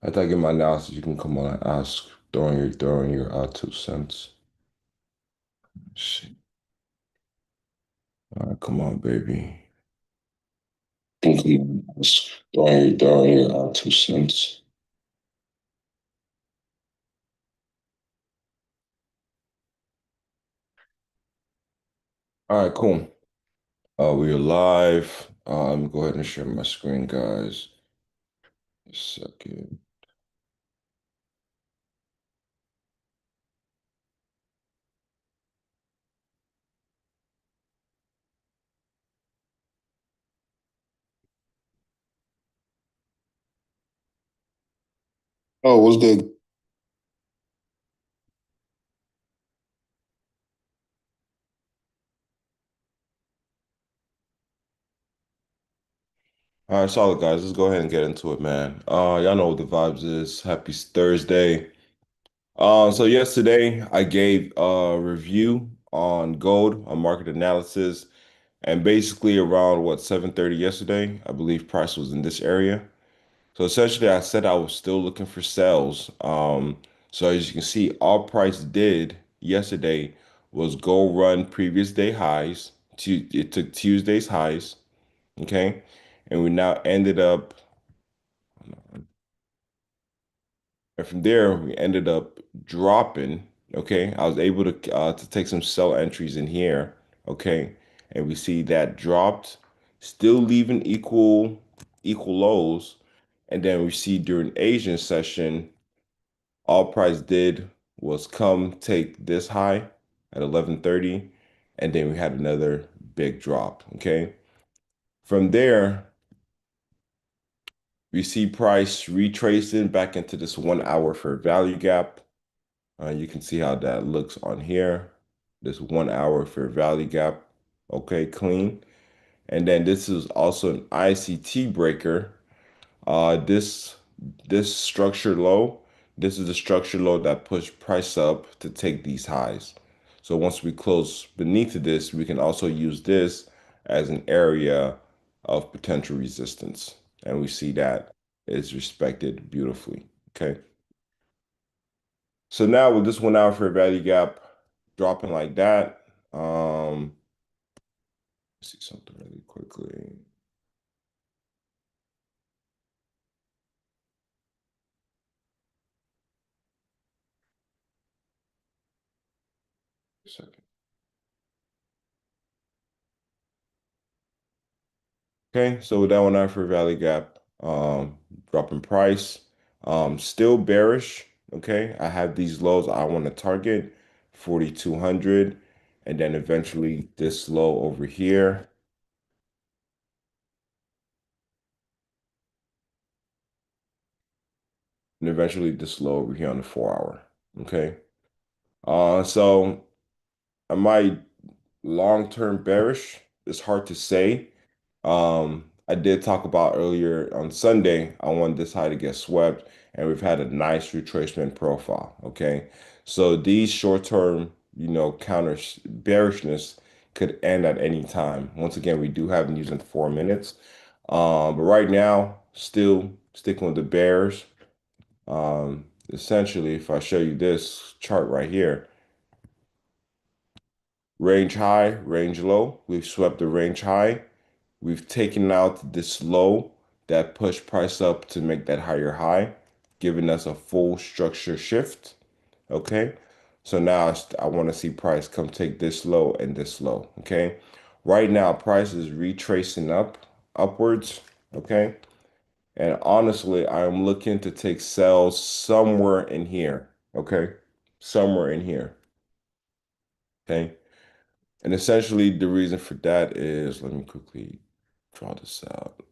I think in my analysis you can come on and ask, throwing your 2 cents. Shit. All right, come on, baby. You can come on and ask, throwing your 2 cents. All right, cool. We are live. Let me go ahead and share my screen, guys. A second. Oh, what's good? All right, solid guys. Let's go ahead and get into it, man. Y'all know what the vibes is. Happy Thursday. So yesterday I gave a review on gold on market analysis, and basically around what 7:30 yesterday, I believe price was in this area. So essentially, I said I was still looking for sales. So as you can see, all price did yesterday was go run previous day highs. It took Tuesday's highs, okay, and we now ended up. And from there, we ended up dropping. Okay, I was able to take some sell entries in here. Okay, and we see that dropped, still leaving equal lows. And then we see during Asian session, all price did was come take this high at 11:30, and then we had another big drop. Okay, from there we see price retracing back into this 1 hour for value gap. You can see how that looks on here. This 1 hour fair value gap. Okay, clean. And then this is also an ICT breaker. This structure low, this is the structure low that pushed price up to take these highs. So once we close beneath this, we can also use this as an area of potential resistance. And we see that is respected beautifully. Okay. So now with this 1 hour fair value gap dropping like that, let's see something really quickly. A second. Okay, so with that 1 hour fair value gap, dropping price, still bearish. Okay, I have these lows I want to target, 4,200, and then eventually this low over here, and eventually this low over here on the 4 hour. Okay, so am I long-term bearish? It's hard to say. I did talk about earlier on Sunday, I want this high to get swept, and we've had a nice retracement profile. Okay. So these short-term, counter bearishness could end at any time. Once again, we do have news in 4 minutes. But right now, still sticking with the bears. Essentially, if I show you this chart right here, range high, range low, we've swept the range high. We've taken out this low that pushed price up to make that higher high, giving us a full structure shift. Okay. So now I want to see price come take this low and this low. Okay. Right now, price is retracing upwards. Okay. And honestly, I'm looking to take sales somewhere in here. Okay. Somewhere in here. Okay. And essentially, the reason for that is, let me quickly draw this out.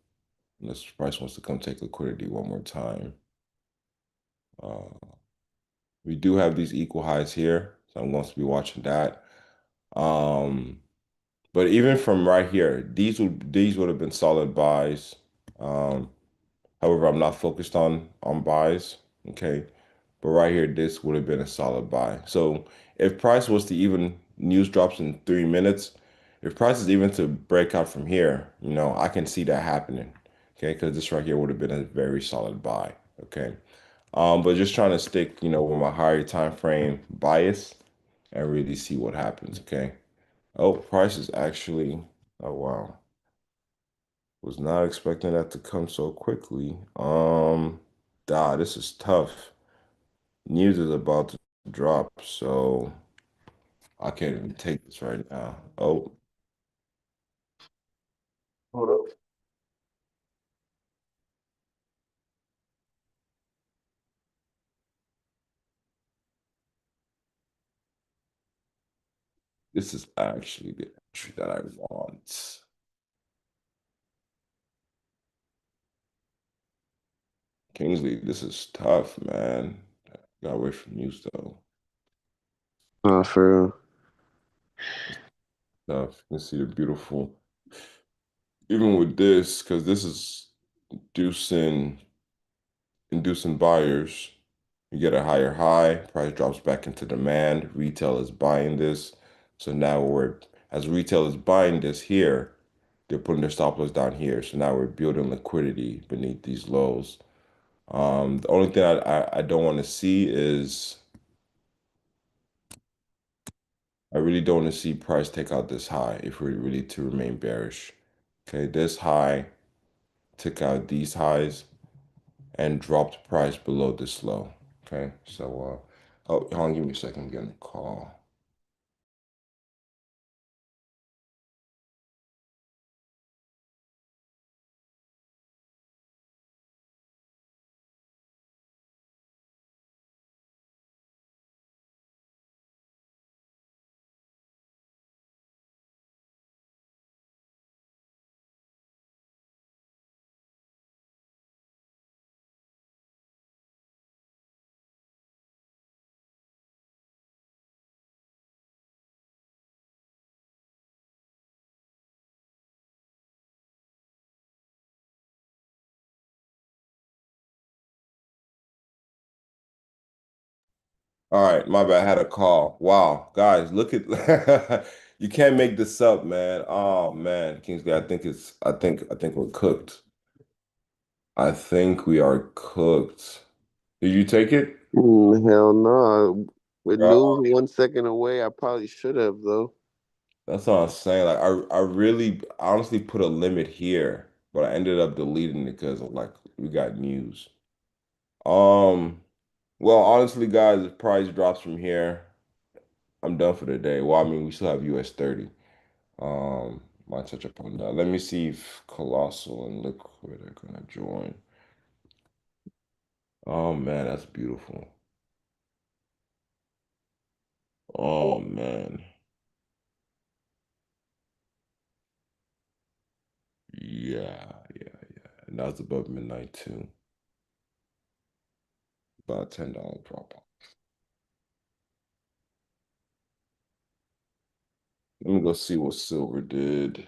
Unless Price wants to come take liquidity one more time. Uh, we do have these equal highs here, so I'm going to be watching that. Um, but even from right here, these would have been solid buys. Um, However, I'm not focused on buys. Okay, but right here, this would have been a solid buy. So if price was to even news drops in 3 minutes, if price is even to break out from here, I can see that happening. Okay, because this right here would have been a very solid buy. Okay. But just trying to stick, with my higher time frame bias and really see what happens. Okay. Oh, price is actually, oh wow. Was not expecting that to come so quickly. This is tough. News is about to drop, so I can't even take this right now. Oh, hold up. This is actually the entry that I want. Kingsley, this is tough, man. Gotta wait for news though. For real. Tough. You can see the beautiful. Even with this, because this is inducing inducing buyers. You get a higher high, price drops back into demand. Retail is buying this. So now as retail is buying this here, they're putting their stop loss down here. So now we're building liquidity beneath these lows. The only thing I don't want to see is I really don't want to see price take out this high if we're really to remain bearish. Okay, this high took out these highs and dropped price below this low. Okay, so oh, hold on, give me a second, I'm getting a call. All right, my bad. I had a call. Wow, guys, look at you can't make this up, man. Oh man, Kingsley, I think we're cooked. I think we are cooked. Did you take it? Hell no. With Bro, news 1 second away, I probably should have though. that's what I'm saying. Like I really honestly put a limit here, but I ended up deleting it because I'm like, we got news. Um, well, honestly, guys, if price drops from here, I'm done for the day. Well, I mean, we still have US 30. Might touch upon that. Let me see if Colossal and Liquid are gonna join. Oh man, that's beautiful. Oh man. Yeah. And that's above midnight too. About $10 drop off. Let me go see what silver did.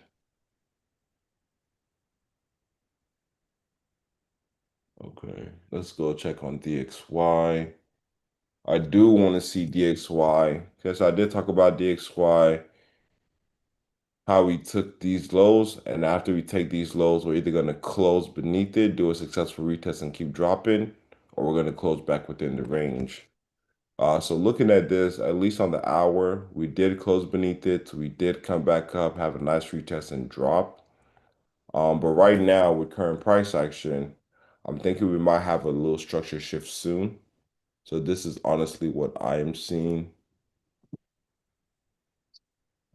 Okay, let's go check on DXY. I do want to see DXY because I did talk about DXY, how we took these lows, and after we take these lows, we're either going to close beneath it, do a successful retest, and keep dropping, or we're going to close back within the range. So looking at this, at least on the hour, we did close beneath it. We did come back up, have a nice retest and drop. But right now, with current price action, I'm thinking we might have a little structure shift soon. So this is honestly what I am seeing.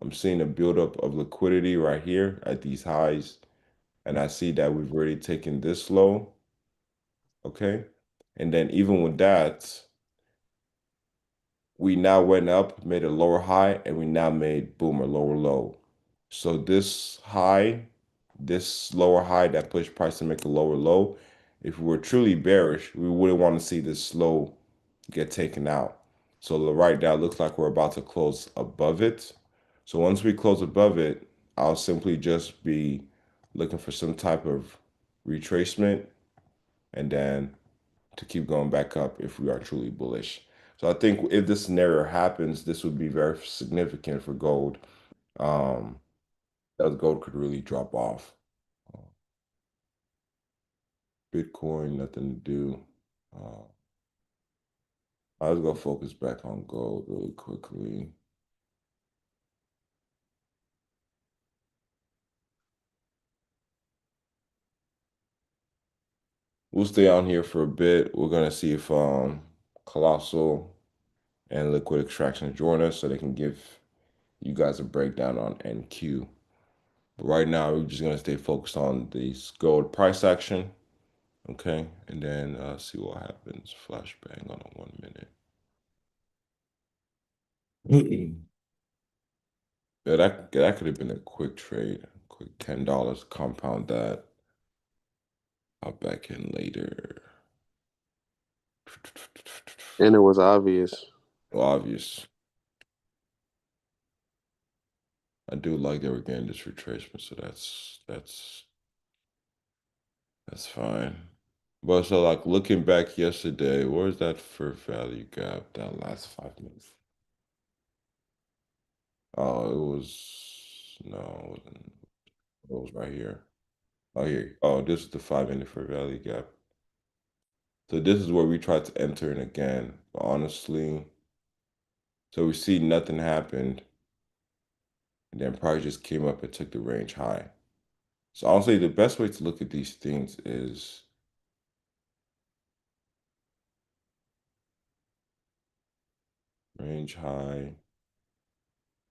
I'm seeing a buildup of liquidity right here at these highs. And I see that we've already taken this low, okay? And then even with that, we now went up, made a lower high, and we now made, boom, a lower low. So this lower high that pushed price to make a lower low, if we were truly bearish, we wouldn't want to see this low get taken out. So right now, it looks like we're about to close above it. So once we close above it, I'll simply just be looking for some type of retracement and then to keep going back up if we are truly bullish. So I think if this scenario happens, this would be very significant for gold. Um, that gold could really drop off. Bitcoin, nothing to do. Uh, I was gonna focus back on gold really quickly. We'll stay on here for a bit. We're gonna see if Colossal and Liquid Extraction join us so they can give you guys a breakdown on NQ. But right now, we're just gonna stay focused on this gold price action, okay, and then see what happens. Flashbang on a 1 minute. Yeah, that could have been a quick trade, quick $10 compound that. I'll back in later. And it was obvious. Well, obvious. I do like that we're getting this retracement, so that's fine. But so like looking back yesterday, where's that fair value gap that last 5 minutes? Oh, it was no, it wasn't. It was right here. Oh here. Oh, this is the 5 minute fair value gap. So this is where we tried to enter in again. But honestly, so we see nothing happened, and then price just came up and took the range high. So honestly, the best way to look at these things is range high,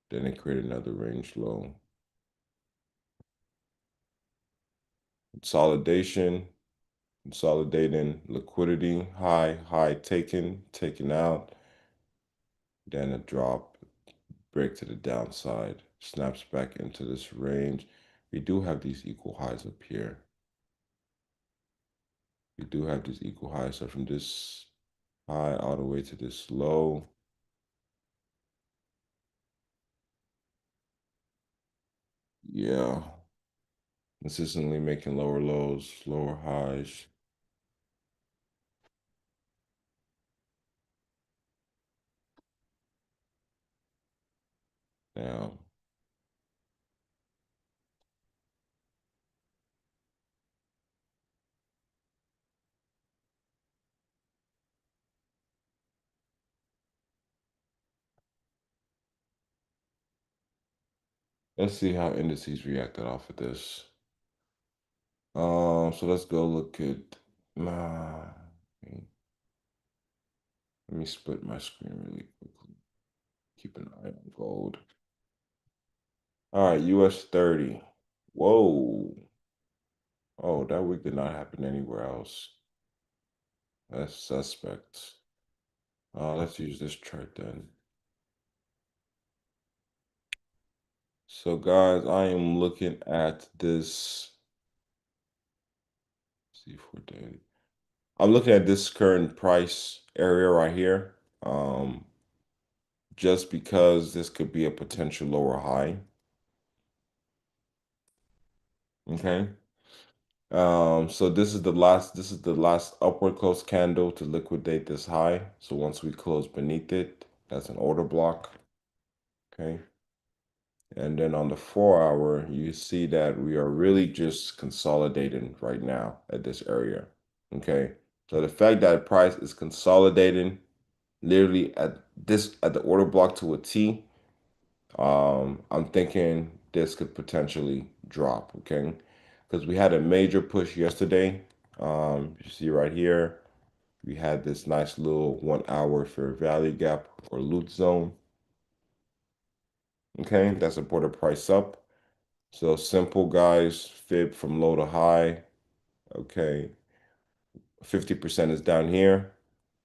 then it created another range low. Consolidation, consolidating, liquidity, high, high taken, taken out, then a drop, break to the downside, snaps back into this range. We do have these equal highs up here. We do have these equal highs. So from this high all the way to this low, yeah, consistently making lower lows, lower highs. Now, let's see how indices reacted off of this. So let's go look at let me split my screen really quickly. Keep an eye on gold. All right, US 30. Whoa. Oh, that week did not happen anywhere else. That's suspect. Let's use this chart then. So guys, I am looking at this C4 daily. I'm looking at this current price area right here. Just because this could be a potential lower high. Okay. So this is the last upward close candle to liquidate this high. So once we close beneath it, that's an order block. Okay. And then on the 4 hour, you see that we are really just consolidating right now at this area. Okay. So the fact that price is consolidating literally at the order block to a T, I'm thinking this could potentially drop, okay? Because we had a major push yesterday. You see right here, we had this nice little 1 hour fair value gap or loot zone, okay? That supported price up. So simple, guys, fib from low to high, okay? 50% is down here.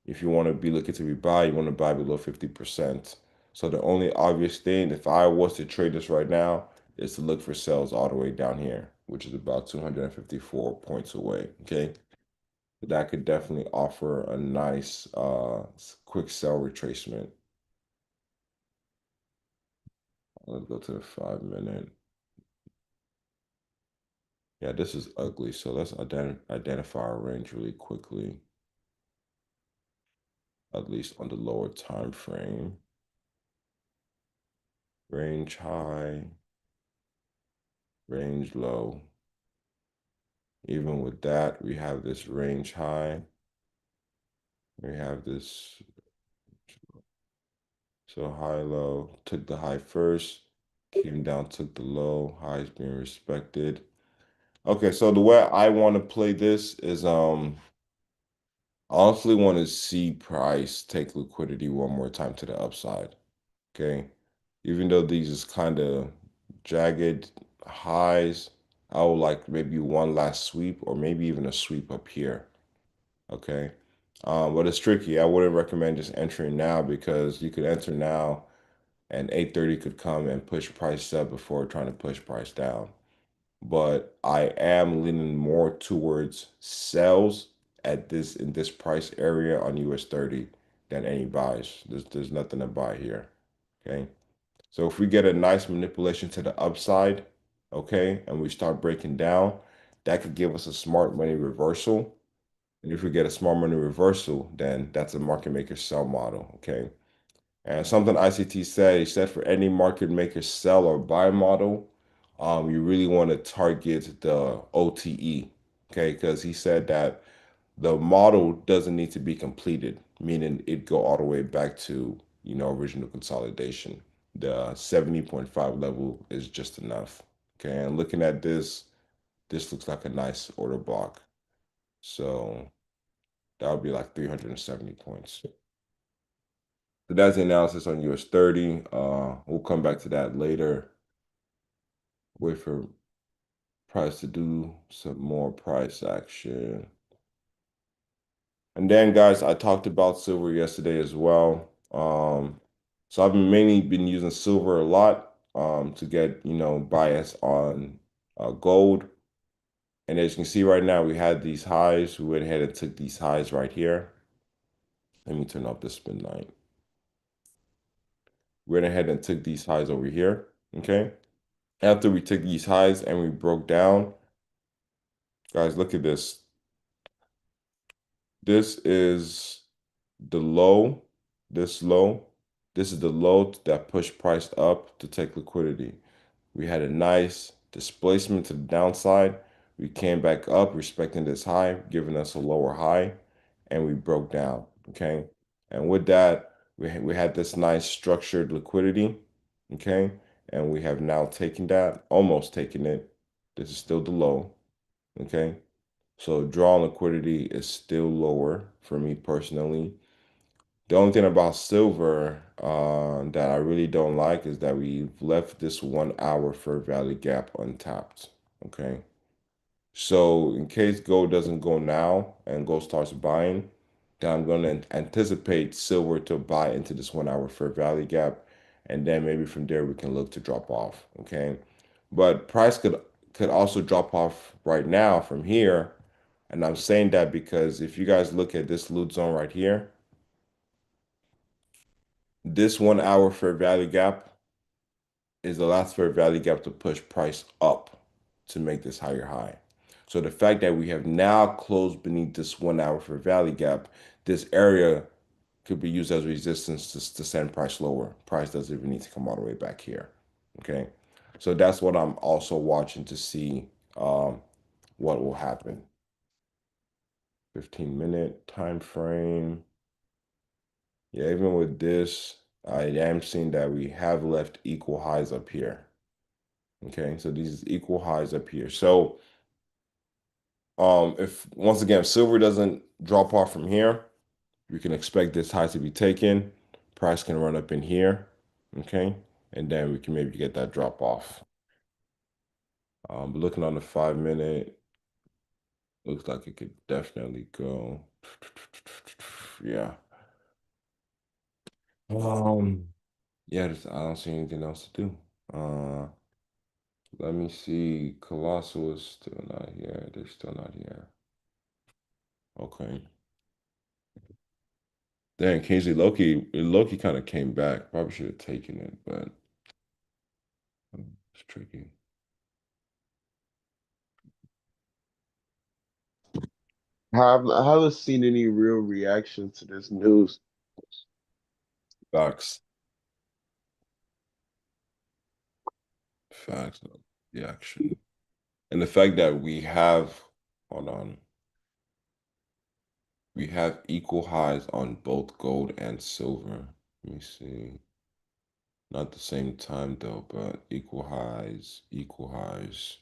If you want to be looking to rebuy, you want to buy below 50%. So the only obvious thing, if I was to trade this right now, is to look for sales all the way down here, which is about 254 points away. Okay. That could definitely offer a nice quick sell retracement. Let's go to the 5 minute. Yeah, this is ugly. So let's identify our range really quickly, at least on the lower time frame. Range high, range low. Even with that, we have this range high, We have this. So high, low, took the high first, came down, took the low, high is being respected. Okay, so the way I want to play this is I honestly want to see price take liquidity one more time to the upside. Okay. Even though these is kind of jagged highs, I would like maybe one last sweep or maybe even a sweep up here. Okay. But it's tricky. I wouldn't recommend just entering now because you could enter now and 8:30 could come and push price up before trying to push price down. But I am leaning more towards sells at this in this price area on US 30 than any buys. There's nothing to buy here. Okay. So if we get a nice manipulation to the upside, okay, and we start breaking down, that could give us a smart money reversal. And if we get a smart money reversal, then that's a market maker sell model. Okay. And something ICT said, he said for any market maker sell or buy model, you really want to target the OTE, okay? Because he said that the model doesn't need to be completed, meaning it go all the way back to, original consolidation. The 70.5 level is just enough, okay? And looking at this looks like a nice order block. So that would be like 370 points. So that's the analysis on US 30. We'll come back to that later. Wait for price to do some more price action. And then, guys, I talked about silver yesterday as well. So I've mainly been using silver a lot to get, bias on gold. And as you can see right now, we had these highs. We went ahead and took these highs right here. Let me turn off the spin line. We went ahead and took these highs over here. Okay. After we took these highs and we broke down, guys, look at this. This is the low, this low. This is the low that pushed price up to take liquidity. We had a nice displacement to the downside. We came back up, respecting this high, giving us a lower high, and we broke down. Okay. And with that, we had this nice structured liquidity. Okay. And we have now taken that, almost taken it. This is still the low. Okay. So draw liquidity is still lower for me personally. The only thing about silver that I really don't like is that we've left this 1 hour fair value gap untapped. Okay. So in case gold doesn't go now and gold starts buying, then I'm going to anticipate silver to buy into this 1 hour fair value gap. And then maybe from there we can look to drop off. Okay. But price could also drop off right now from here. And I'm saying that because if you guys look at this loot zone right here, this 1 hour fair value gap is the last fair value gap to push price up to make this higher high. So the fact that we have now closed beneath this 1 hour fair value gap, this area could be used as resistance to send price lower. Price doesn't even need to come all the way back here. Okay. So that's what I'm also watching to see what will happen. 15-minute time frame. Yeah, even with this, I am seeing that we have left equal highs up here. Okay, so these equal highs up here. So if once again if silver doesn't drop off from here, you can expect this high to be taken. Price can run up in here. Okay, and then we can maybe get that drop off. But looking on the 5 minute, looks like it could definitely go. Yeah. Um, yeah, I don't see anything else to do. Let me see. Colossal is still not here. They're still not here. Okay. Dang, Kingsley Loki kind of came back. Probably should have taken it, but it's tricky. I haven't seen any real reaction to this news. Facts. Facts. The action. And the fact that we have, hold on. We have equal highs on both gold and silver. Let me see. Not the same time though, but equal highs, equal highs.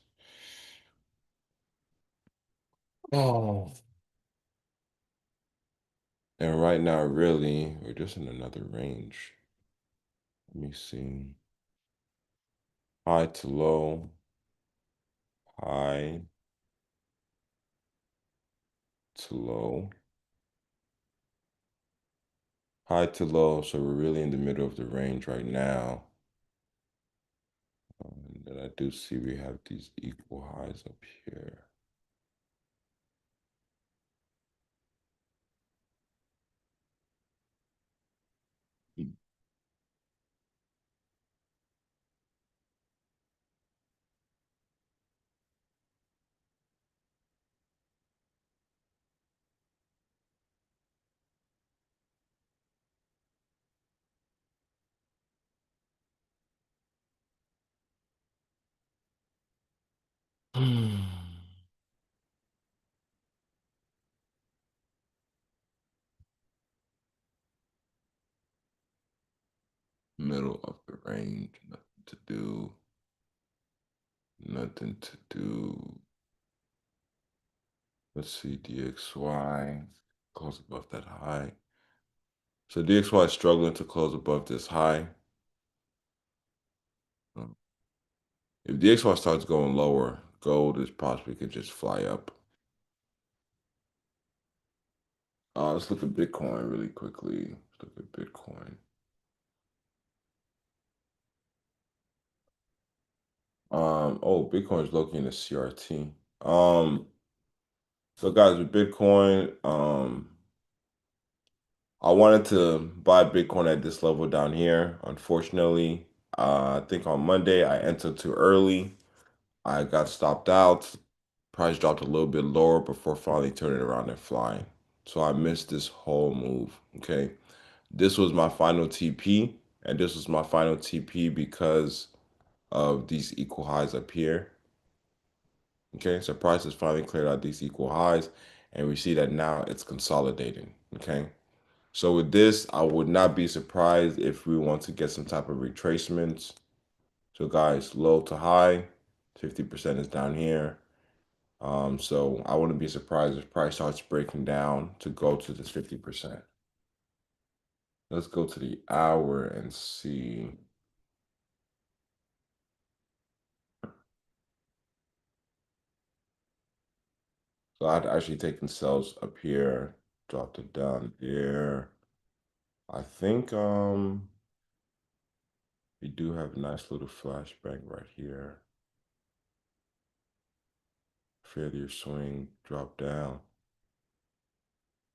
Oh. And right now, really, we're just in another range. Let me see. High to low, high to low, high to low. So we're really in the middle of the range right now. And then I do see we have these equal highs up here. Middle of the range, nothing to do, nothing to do. Let's see, DXY, close above that high. So DXY is struggling to close above this high. If DXY starts going lower, gold is possibly could just fly up. Let's look at Bitcoin really quickly. Let's look at Bitcoin. Oh, Bitcoin's located in the CRT. So guys, with Bitcoin, I wanted to buy Bitcoin at this level down here. Unfortunately, I think on Monday I entered too early. I got stopped out. Price dropped a little bit lower before finally turning around and flying. So I missed this whole move. Okay. This was my final TP, and this was my final TP because of these equal highs up here. Okay. So price has finally cleared out these equal highs, and we see that now it's consolidating. Okay. So with this, I would not be surprised if we want to get some type of retracements. So guys, low to high, 50% is down here. So I wouldn't be surprised if price starts breaking down to go to this 50%. Let's go to the hour and see. So I'd actually taken cells up here, dropped it down there. I think we do have a nice little flashback right here. Failure swing, drop down.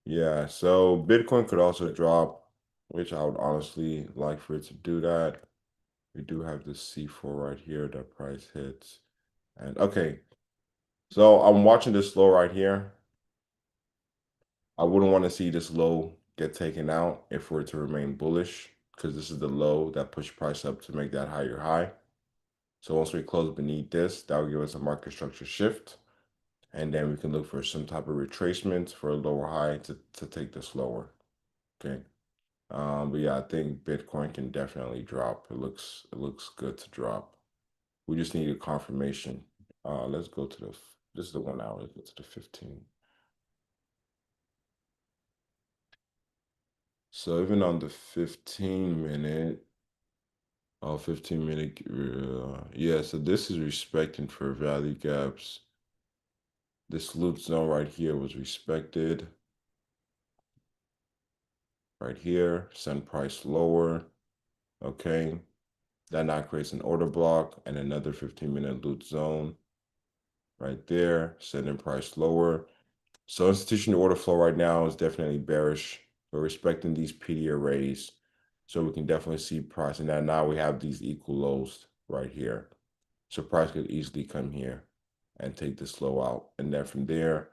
Yeah, so Bitcoin could also drop, which I would honestly like for it to do that. We do have this C4 right here that price hits. And okay, so I'm watching this low right here. I wouldn't want to see this low get taken out if we're to remain bullish, because this is the low that pushed price up to make that higher high. So once we close beneath this, that will give us a market structure shift. And then we can look for some type of retracement for a lower high to take this lower. Okay. But yeah, I think Bitcoin can definitely drop. It looks good to drop. We just need a confirmation. Let's go to this is the 1 hour. Let's go to the 15. So even on the 15 minute, yeah, so this is respecting for value gaps. This loop zone right here was respected. Right here, send price lower. Okay. That now creates an order block and another 15-minute loop zone right there, sending price lower. So institutional order flow right now is definitely bearish. We're respecting these PD arrays. So we can definitely see price. And now we have these equal lows right here. So price could easily come here and take this low out. And then from there,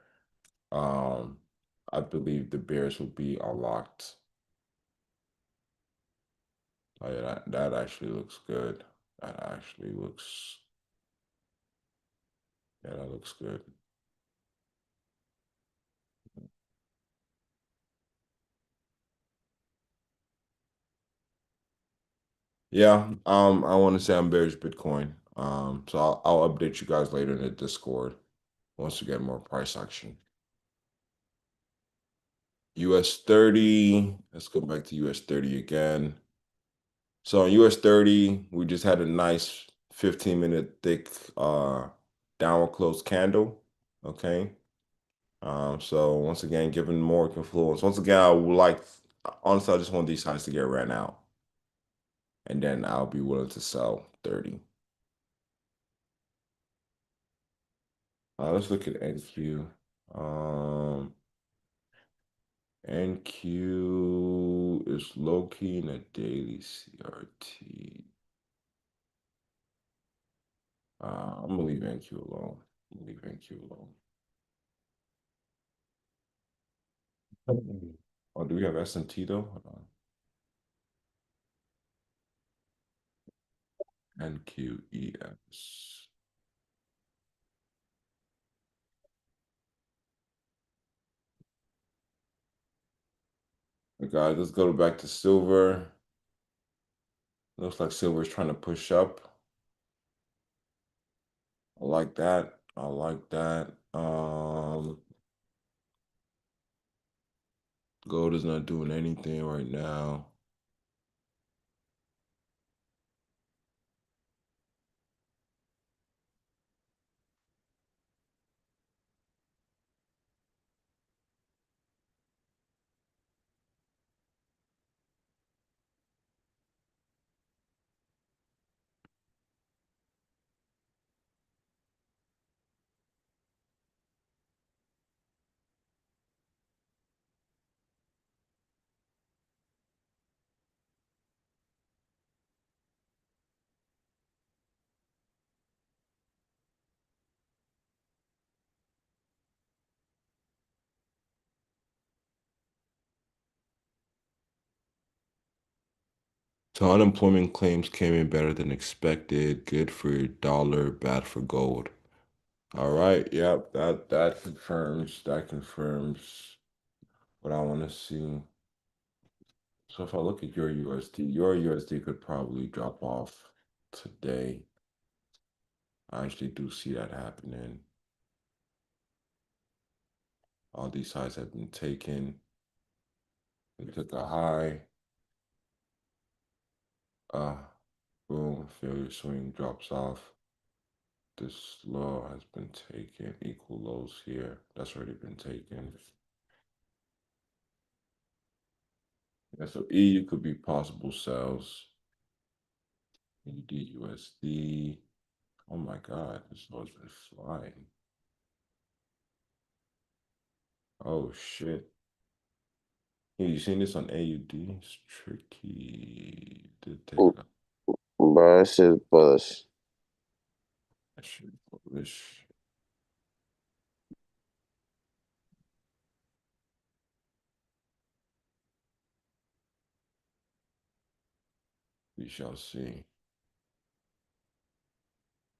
um, I believe the bears will be unlocked. Oh yeah, that actually looks good. That actually looks, yeah, that looks good. Yeah, I want to say I'm bearish Bitcoin. So I'll update you guys later in the Discord once we get more price action. US 30, let's go back to US 30 again. So on US 30, we just had a nice 15-minute thick downward close candle. Okay. So once again, given more confluence, once again, I would like honestly, I just want these sides to get ran out. And then I'll be willing to sell 30. Let's look at NQ. Um, NQ is low key in a daily CRT. I'm gonna leave NQ alone. I'm gonna leave NQ alone. Oh, do we have SMT though? Hold on. NQES. Guys, let's go back to silver. Looks like silver is trying to push up. I like that. I like that. Gold is not doing anything right now. So unemployment claims came in better than expected. Good for your dollar, bad for gold. All right, yep, that confirms what I want to see. So if I look at your USD could probably drop off today. I actually do see that happening. All these highs have been taken. We took a high. Uh, boom, failure swing drops off. This low has been taken. Equal lows here. That's already been taken. Yeah, so EU could be possible sells. USD. Oh my God, this low's been flying. Oh shit. Hey, you seen this on AUD? It's tricky. Did take a Bro, that shit's bullish. that shit bullish. We shall see.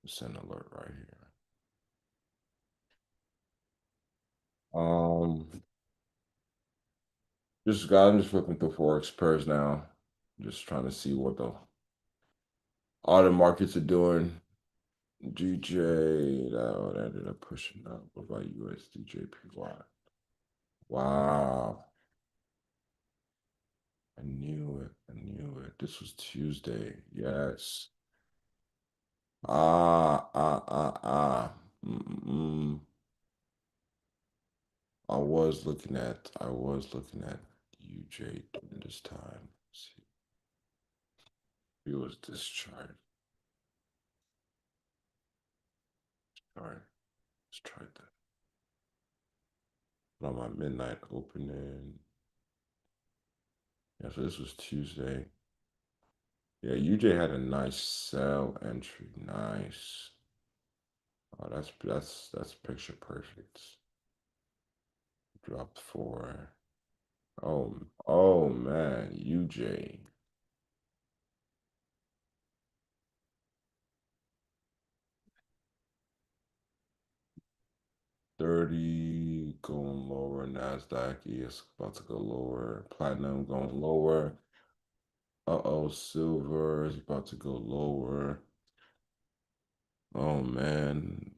Send alert right here. Um, I'm just flipping through Forex pairs now. Just trying to see what the all the markets are doing. GJ, that ended up pushing up. What about USDJPY? Wow. I knew it. I knew it. This was Tuesday. Yes. Ah. Mm-mm. I was looking at UJ during this time. Let's see. He was discharged. All right. Let's try that. On my midnight opening. Yeah, so this was Tuesday. Yeah, UJ had a nice sell entry. Nice. Oh, that's picture perfect. Dropped four. Oh man, UJ. 30 going lower. NASDAQ is about to go lower. Platinum going lower. Uh-oh, silver is about to go lower. Oh man,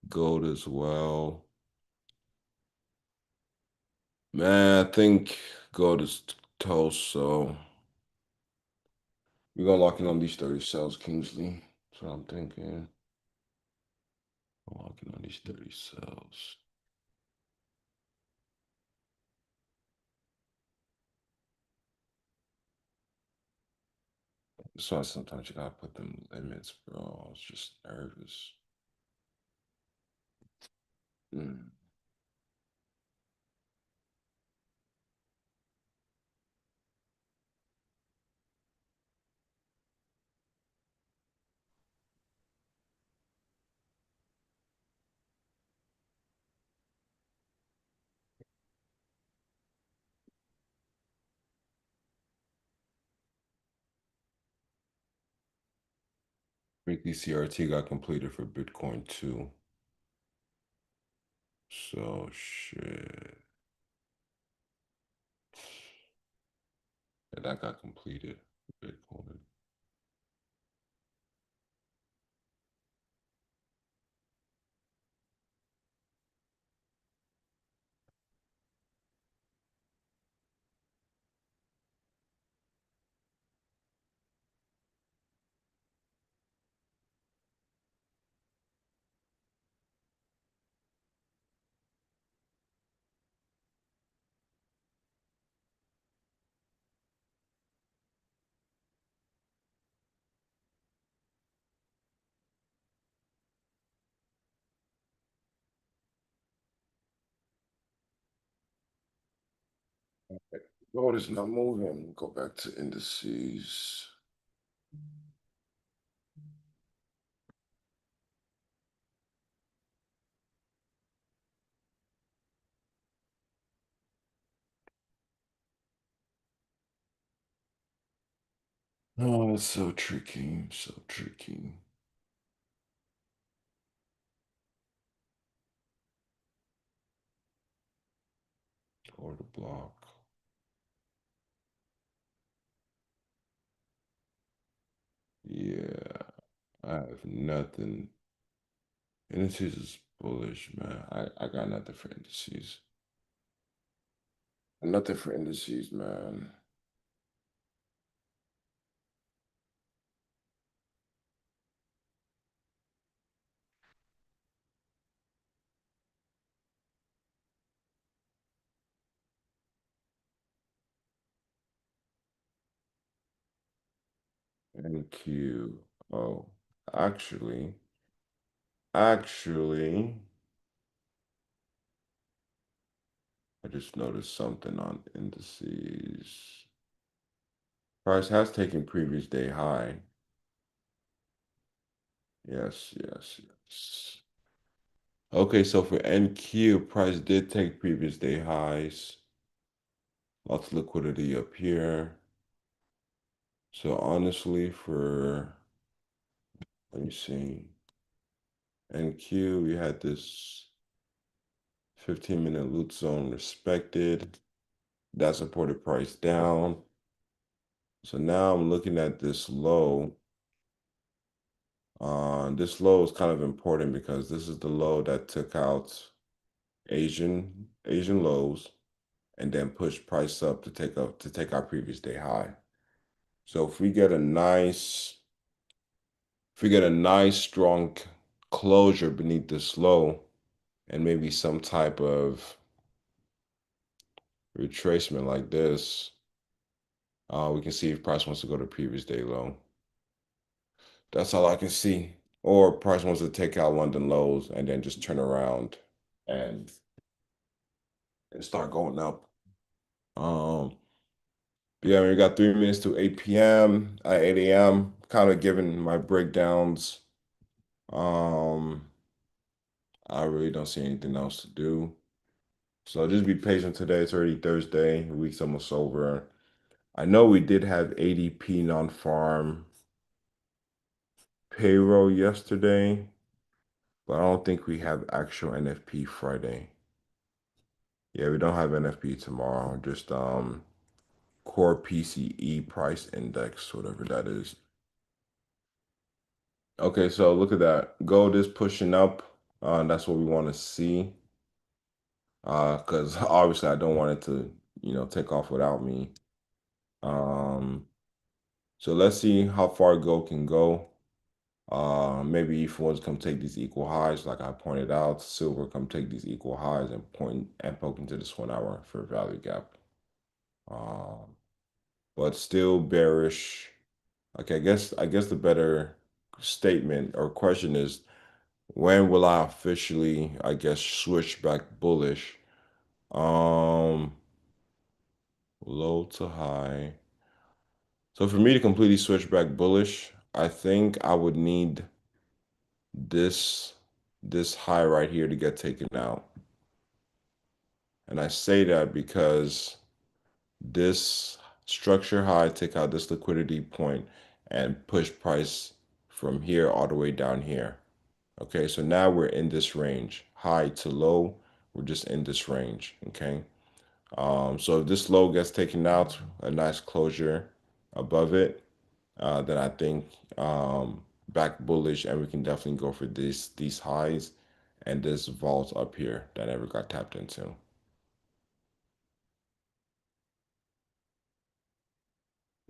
gold as well. Man, I think gold is toast, so we're gonna lock in on these 30 cells, Kingsley. That's what I'm thinking. I'm locking on these 30 cells. That's why sometimes you gotta put them limits, bro. I was just nervous. Mm. Weekly CRT got completed for Bitcoin too. So shit. And that got completed for Bitcoin. Gold is not moving. Go back to indices. Oh, it's so tricky, so tricky. Or the block. Yeah, I have nothing. Indices is bullish, man. I got nothing for indices. Nothing for indices, man. NQ. Oh, actually, actually, I just noticed something on indices. Price has taken previous day high. Yes, yes, yes. Okay, so for NQ, price did take previous day highs. Lots of liquidity up here. So honestly, let me see, NQ, we had this 15-minute loot zone respected. That supported price down. So now I'm looking at this low. This low is kind of important because this is the low that took out Asian lows and then pushed price up to take our previous day high. So if we get a nice strong closure beneath this low and maybe some type of retracement like this, we can see if price wants to go to previous day low. That's all I can see. Or price wants to take out London lows and then just turn around and start going up. Um, yeah, we got 3 minutes to 8 p.m. At 8 a.m. Kind of giving my breakdowns. Um, I really don't see anything else to do. So just be patient today. It's already Thursday. The week's almost over. I know we did have ADP non-farm payroll yesterday, but I don't think we have actual NFP Friday. Yeah, we don't have NFP tomorrow. Just core PCE price index, whatever that is. Okay, so look at that. Gold is pushing up. That's what we want to see. Because obviously I don't want it to, take off without me. Um, so let's see how far gold can go. Maybe if ones come take these equal highs, like I pointed out, silver come take these equal highs and point and poke into this 1 hour for value gap. Um, but still bearish. Okay, I guess the better statement or question is when will I officially, I guess, switch back bullish? Um, Low to high. So for me to completely switch back bullish, I think I would need this this high right here to get taken out. And I say that because this structure high take out this liquidity point and push price from here all the way down here. Okay, so now we're in this range, high to low, we're just in this range. Okay. So if this low gets taken out, a nice closure above it, then I think back bullish, and we can definitely go for these highs and this vault up here that never got tapped into.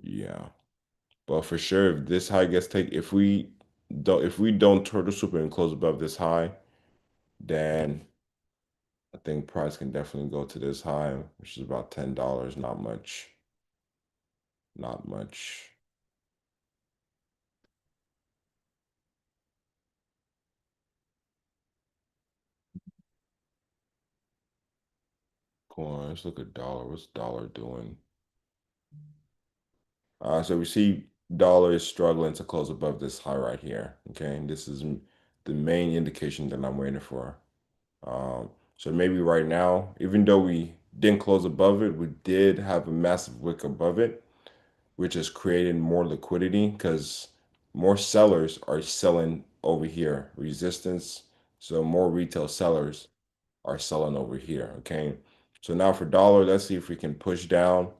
Yeah, but for sure, if this high gets taken, if we don't turtle super and close above this high, then I think price can definitely go to this high, which is about $10. Not much, not much. Go on, let's look at dollar. What's dollar doing? So we see dollar is struggling to close above this high right here. Okay, and this is the main indication that I'm waiting for. So maybe right now, even though we didn't close above it, we did have a massive wick above it, which is creating more liquidity because more sellers are selling over here. Resistance, so more retail sellers are selling over here. Okay. So now for dollar, let's see if we can push down,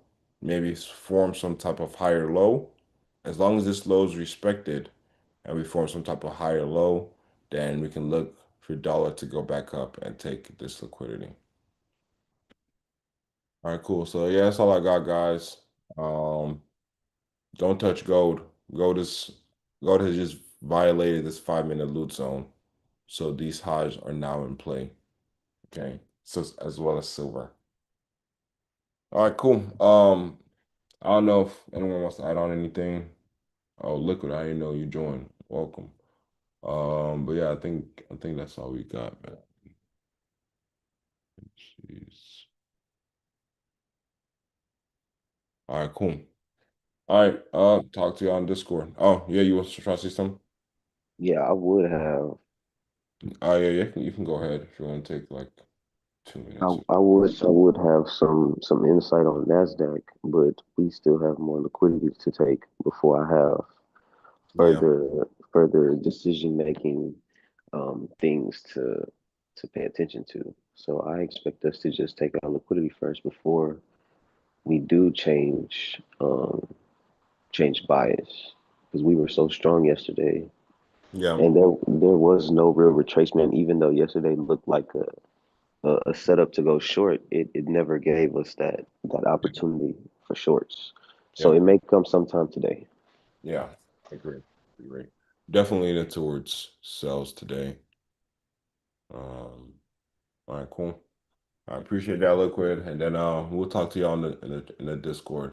maybe form some type of higher low. As long as this low is respected and we form some type of higher low, then we can look for dollar to go back up and take this liquidity. All right, cool. So yeah, that's all I got, guys. Um, don't touch gold. Gold is Gold has just violated this 5 minute loot zone. So these highs are now in play. Okay. So as well as silver. All right, cool. I don't know if anyone wants to add on anything. Oh, Liquid, I didn't know you joined. Welcome. But yeah, I think that's all we got, man. Jeez. All right, cool. All right, talk to you on Discord. Oh, yeah, you want to try to say something? Yeah, I would have. Oh, yeah, yeah, you can go ahead if you want to take like 2 minutes. I would have some insight on Nasdaq, but we still have more liquidity to take before I have Yeah, further decision making things to pay attention to. So I expect us to just take our liquidity first before we do change bias because we were so strong yesterday, yeah, and there was no real retracement. Even though yesterday looked like a setup to go short, it never gave us that opportunity for shorts. So yeah, it may come sometime today. yeah. I agree. Agree. Definitely leaning towards sales today. All right, cool. I appreciate that, Liquid, and then we'll talk to you on the in the Discord.